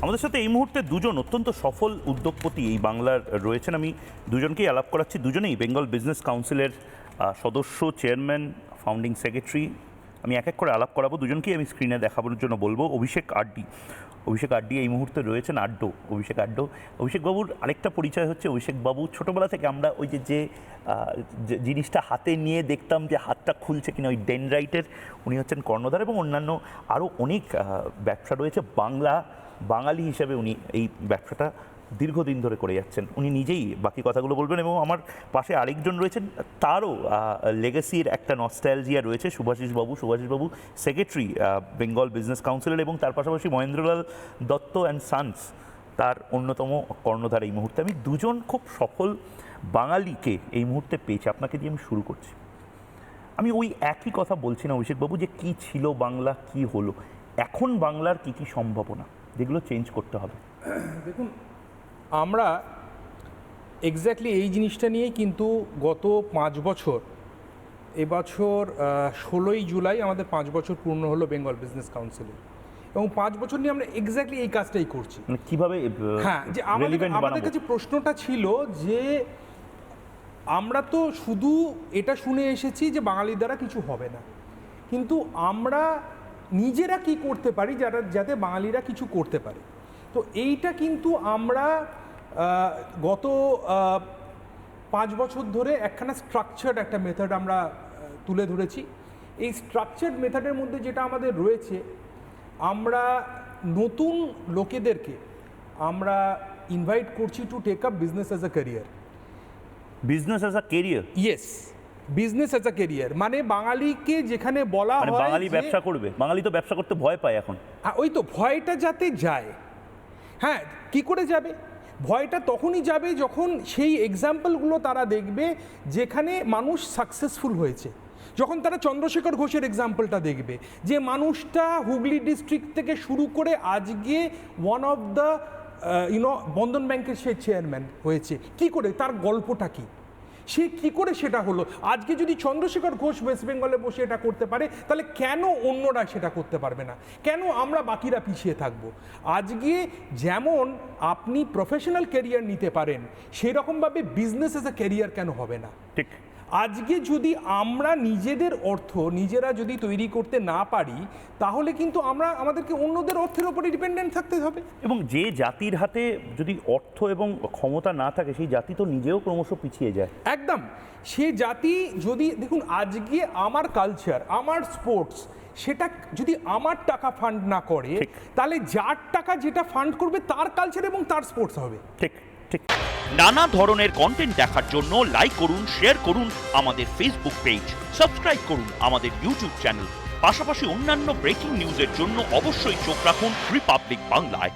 আমাদের সাথে এই মুহূর্তে দুজন অত্যন্ত সফল উদ্যোগপতি এই বাংলার রয়েছেন। আমি দুজনকেই আলাপ করাচ্ছি। দুজনেই বেঙ্গল বিজনেস কাউন্সিলের সদস্য, চেয়ারম্যান, ফাউন্ডিং সেক্রেটারি। আমি এক এক করে আলাপ করাবো। দুজনকেই আমি স্ক্রিনে দেখানোর জন্য বলবো। অভিষেক আড্ডি এই মুহূর্তে রয়েছেন। অভিষেক অভিষেকবাবুর আরেকটা পরিচয় হচ্ছে, অভিষেকবাবু ছোটোবেলা থেকে আমরা ওই যে জিনিসটা হাতে নিয়ে দেখতাম যে হাতটা খুলছে কিনা, ওই ডেনড্রাইটের উনি হচ্ছেন কর্ণধার, এবং অন্যান্য আরও অনেক ব্যবসা রয়েছে। বাঙালি হিসেবে উনি এই ব্যবসাটা দীর্ঘদিন ধরে করে যাচ্ছেন। উনি নিজেই বাকি কথাগুলো বলবেন। এবং আমার পাশে আরেকজন রয়েছেন, তারও লেগেসির একটা নস্টালজিয়া রয়েছে, সুভাষিসবাবু সেক্রেটারি বেঙ্গল বিজনেস কাউন্সিলের, এবং তার পাশাপাশি মহেন্দ্রলাল দত্ত অ্যান্ড সানস তার অন্যতম কর্ণধার এই মুহূর্তে। আমি দুজন খুব সফল বাঙালিকে এই মুহূর্তে পেয়েছি। আপনাকে দিয়ে আমি শুরু করছি। আমি ওই একই কথা বলছি না অভিষেকবাবু, যে কী ছিল বাংলা, কি হলো, এখন বাংলার কী কী সম্ভাবনা যেগুলো চেঞ্জ করতে হবে? দেখুন, আমরা এক্স্যাক্টলি এই জিনিসটা নিয়েই কিন্তু গত 5 বছর, এবছর 16ই জুলাই আমাদের 5 বছর পূর্ণ হলো বেঙ্গল বিজনেস কাউন্সিলের, এবং 5 বছর নিয়ে আমরা এক্স্যাক্টলি এই কাজটাই করছি। মানে কীভাবে? হ্যাঁ, যে আমাদের কাছে প্রশ্নটা ছিল যে আমরা তো শুধু এটা শুনে এসেছি যে বাঙালির দ্বারা কিছু হবে না, কিন্তু আমরা নিজেরা কি করতে পারি যাতে বাঙালিরা কিছু করতে পারে। তো এইটা কিন্তু আমরা গত 5 বছর ধরে একখানা স্ট্রাকচার্ড একটা মেথড আমরা তুলে ধরেছি। এই স্ট্রাকচার্ড মেথডের মধ্যে যেটা আমাদের রয়েছে, আমরা নতুন লোকেদেরকে আমরা ইনভাইট করছি to take up business as a career. Business as a career? Yes, business as a career. মানে বাঙালিকে যেখানে বলা হয় বাঙালি ব্যবসা করবে, বাঙালি তো ব্যবসা করতে ভয় পায় এখন। ওই তো ভয়টা যাতে যায়। হ্যাঁ, কি করে যাবে? ভয়টা তখনই যাবে যখন সেই এক্সাম্পলগুলো তারা দেখবে যেখানে মানুষ সাকসেসফুল হয়েছে। যখন তারা চন্দ্রশেখর ঘোষের এক্সাম্পলটা দেখবে, যে মানুষটা হুগলি ডিস্ট্রিক্ট থেকে শুরু করে আজকে ওয়ান অফ দ্য বন্ধন ব্যাংকের সে চেয়ারম্যান হয়েছে, কি করে, তার গল্পটা কি, সে কি করে সেটা হলো। আজকে যদি চন্দ্রশেখর ঘোষ ওয়েস্ট বেঙ্গলে বসে এটা করতে পারে, তাহলে কেন অন্যরা সেটা করতে পারবে না? কেন আমরা বাকিরা পিছিয়ে থাকবো? আজকে যেমন আপনি প্রফেশনাল ক্যারিয়ার নিতে পারেন, সেরকমভাবে বিজনেস এজ আ ক্যারিয়ার কেন হবে না? ঠিক। আজকে যদি আমরা নিজেদের অর্থ নিজেরা যদি তৈরি করতে না পারি, তাহলে কিন্তু আমাদেরকে অন্যদের অর্থের উপরে ডিপেন্ডেন্ট থাকতে হবে। এবং যে জাতির হাতে যদি অর্থ এবং ক্ষমতা না থাকে, সেই জাতি তো নিজেও ক্রমশ পিছিয়ে যায়। একদম। সে জাতি যদি, দেখুন, আজকে আমার কালচার, আমার স্পোর্টস, সেটা যদি আমার টাকা ফান্ড না করে, তাহলে যার টাকা যেটা ফান্ড করবে তার কালচার এবং তার স্পোর্টস হবে। ঠিক। নানা ধরনের কন্টেন্ট দেখার জন্য লাইক করুন, শেয়ার করুন আমাদের ফেসবুক পেজ, সাবস্ক্রাইব করুন আমাদের ইউটিউব চ্যানেল। পাশাপাশি অন্যান্য ব্রেকিং নিউজের জন্য অবশ্যই চোখ রাখুন রিপাবলিক বাংলায়।